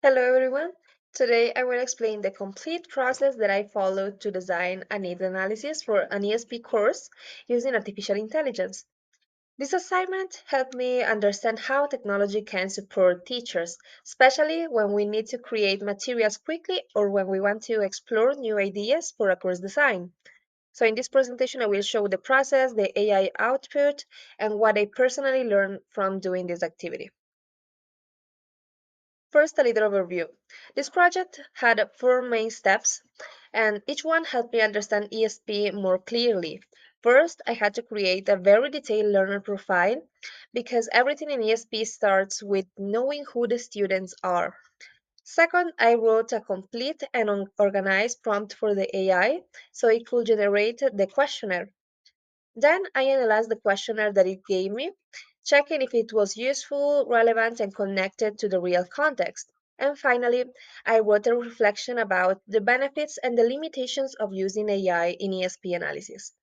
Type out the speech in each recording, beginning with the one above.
Hello everyone. Today I will explain the complete process that I followed to design a needs analysis for an ESP course using artificial intelligence. This assignment helped me understand how technology can support teachers, especially when we need to create materials quickly or when we want to explore new ideas for a course design. So in this presentation I will show the process, the AI output, and what I personally learned from doing this activity. First, a little overview. This project had four main steps, and each one helped me understand ESP more clearly. First, I had to create a very detailed learner profile because everything in ESP starts with knowing who the students are. Second, I wrote a complete and organized prompt for the AI so it could generate the questionnaire. Then I analyzed the questionnaire that it gave me, checking if it was useful, relevant, and connected to the real context. And finally, I wrote a reflection about the benefits and the limitations of using AI in ESP analysis.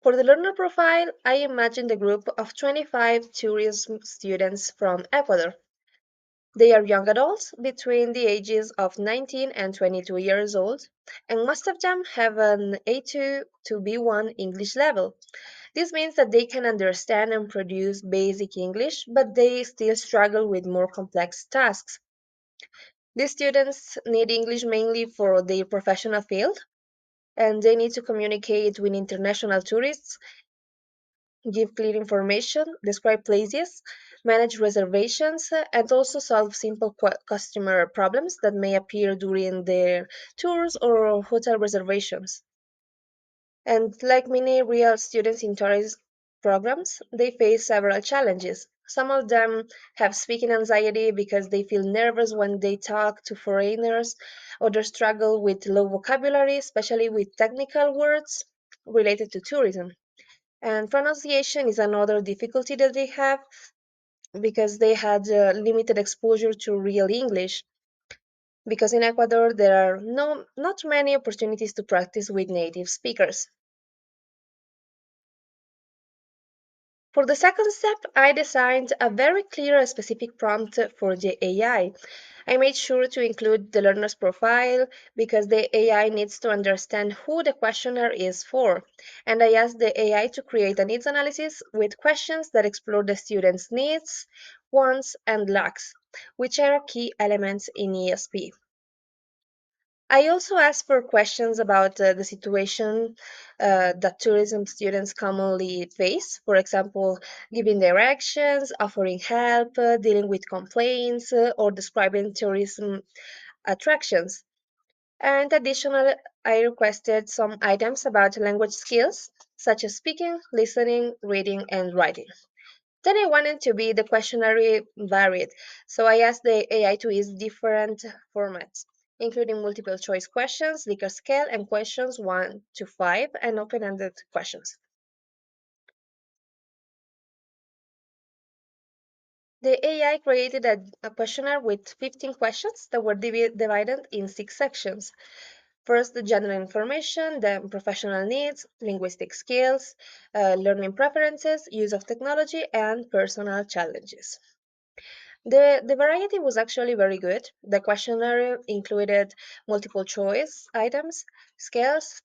For the learner profile, I imagined a group of 25 tourism students from Ecuador. They are young adults between the ages of 19 and 22 years old, and most of them have an A2 to B1 English level. This means that they can understand and produce basic English, but they still struggle with more complex tasks. These students need English mainly for their professional field, and they need to communicate with international tourists, give clear information, describe places, manage reservations, and also solve simple customer problems that may appear during their tours or hotel reservations. And like many real students in tourist programs, they face several challenges. Some of them have speaking anxiety because they feel nervous when they talk to foreigners. Others struggle with low vocabulary, especially with technical words related to tourism. And pronunciation is another difficulty that they have because they had limited exposure to real English. Because in Ecuador, there are not many opportunities to practice with native speakers. For the second step, I designed a very clear and specific prompt for the AI. I made sure to include the learner's profile because the AI needs to understand who the questionnaire is for. And I asked the AI to create a needs analysis with questions that explore the student's needs, wants, and lacks, which are key elements in ESP. I also asked for questions about the situation that tourism students commonly face. For example, giving directions, offering help, dealing with complaints, or describing tourism attractions. And additionally, I requested some items about language skills, such as speaking, listening, reading, and writing. Then I wanted to be the questionnaire varied, so I asked the AI to use different formats, including multiple choice questions, Likert scale, and questions 1 to 5, and open-ended questions. The AI created a questionnaire with 15 questions that were divided in 6 sections. First, the general information, then professional needs, linguistic skills, learning preferences, use of technology, and personal challenges. The variety was actually very good. The questionnaire included multiple choice items, scales,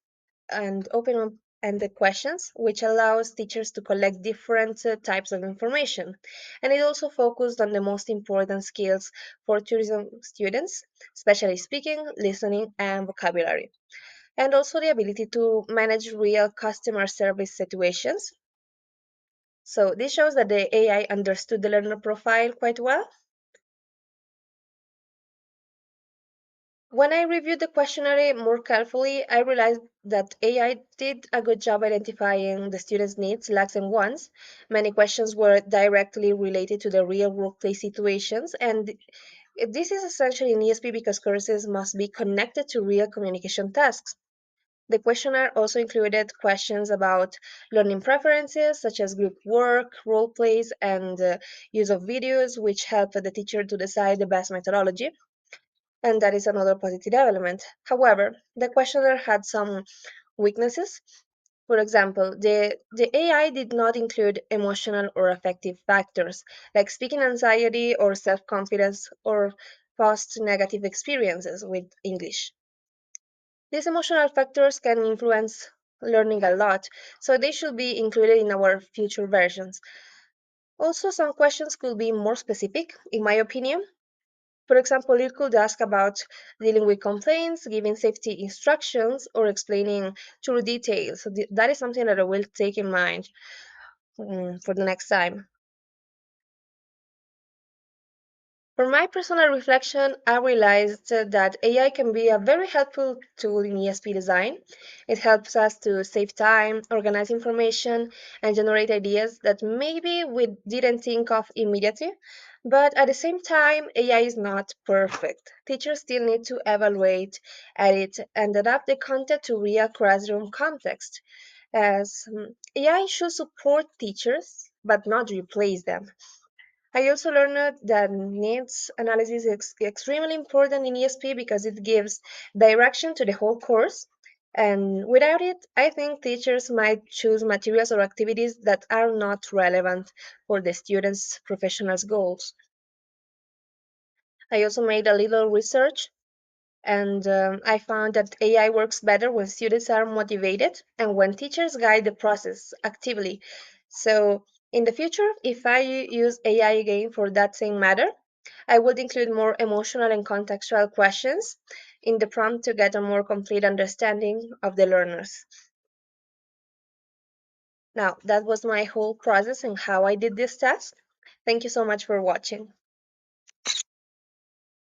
and open-ended questions, which allows teachers to collect different types of information. And it also focused on the most important skills for tourism students, especially speaking, listening, and vocabulary. And also the ability to manage real customer service situations. So this shows that the AI understood the learner profile quite well. When I reviewed the questionnaire more carefully, I realized that AI did a good job identifying the students' needs, lacks, and wants. Many questions were directly related to the real workplace situations, and this is essential in ESP because courses must be connected to real communication tasks. The questionnaire also included questions about learning preferences, such as group work, role plays, and use of videos, which help the teacher to decide the best methodology, and that is another positive element. However, the questionnaire had some weaknesses. For example, the AI did not include emotional or affective factors like speaking anxiety or self confidence or past negative experiences with English. These emotional factors can influence learning a lot, so they should be included in our future versions. Also, some questions could be more specific, in my opinion. For example, it could ask about dealing with complaints, giving safety instructions, or explaining true details. So that is something that I will take in mind for the next time. For my personal reflection, I realized that AI can be a very helpful tool in ESP design. It helps us to save time, organize information, and generate ideas that maybe we didn't think of immediately. But at the same time, AI is not perfect. Teachers still need to evaluate, edit, and adapt the content to real classroom context. As AI should support teachers, but not replace them. I also learned that needs analysis is extremely important in ESP because it gives direction to the whole course. And without it, I think teachers might choose materials or activities that are not relevant for the students' professional goals. I also made a little research and I found that AI works better when students are motivated and when teachers guide the process actively. So, in the future, if I use AI again for that same matter, I would include more emotional and contextual questions in the prompt to get a more complete understanding of the learners. Now, that was my whole process and how I did this task. Thank you so much for watching.